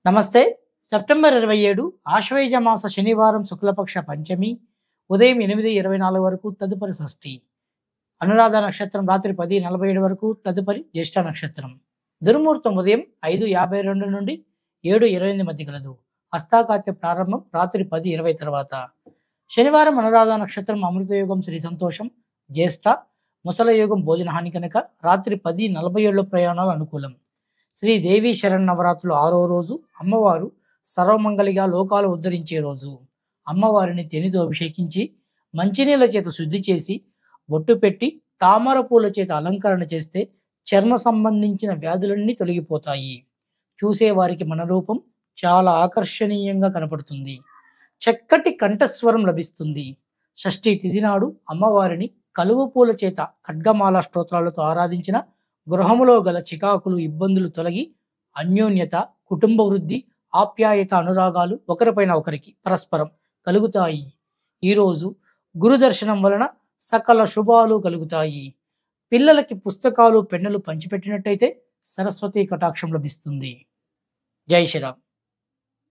నమస్తే. సెప్టెంబర్ 27 ఆశ్వయుజ మాస శనివారం శుక్లపక్ష పంచమి ఉదయం 8:24 వరకు తదుపరి షష్ఠి. అనురాధ నక్షత్రం రాత్రి 10:47 వరకు తదుపరి జ్యేష్ఠ నక్షత్రం. దుర్ముహూర్తం ఉదయం 5:52 నుండి 7:28 మధ్య గలదు. హస్తాకాత్య ప్రారంభం రాత్రి 10:20 తర్వాత. శనివారం అనురాధ నక్షత్రం అమృతయోగం శ్రీ సంతోషం, జ్యేష్ఠ ముసల యోగం భోజనహాని కనుక రాత్రి 10:47 ప్రయాణాలు అనుకూలం. శ్రీ దేవి శరన్నవరాత్రులు 6వ రోజు. అమ్మవారు సర్వమంగళిగా లోకాలు ఉద్ధరించే రోజు. అమ్మవారిని తేనెతో అభిషేకించి మంచినీళ్ళ చేత శుద్ధి చేసి బొట్టు పెట్టి తామర పూల చేత అలంకరణ చేస్తే చర్మ సంబంధించిన వ్యాధులన్నీ తొలగిపోతాయి. చూసేవారికి మన రూపం చాలా ఆకర్షణీయంగా కనపడుతుంది. చక్కటి కంఠస్వరం లభిస్తుంది. షష్ఠి తిథి నాడు అమ్మవారిని కలువ పూల చేత ఖడ్గమాల స్తోత్రాలతో ఆరాధించిన గృహములో గల చికాకులు, ఇబ్బందులు తొలగి అన్యోన్యత, కుటుంబ వృద్ధి, ఆప్యాయత, అనురాగాలు ఒకరిపైన ఒకరికి పరస్పరం కలుగుతాయి. ఈరోజు గురు దర్శనం వలన సకల శుభాలు కలుగుతాయి. పిల్లలకి పుస్తకాలు, పెన్నులు పంచిపెట్టినట్టయితే సరస్వతి కటాక్షం లభిస్తుంది. జై శ్రీరామ్.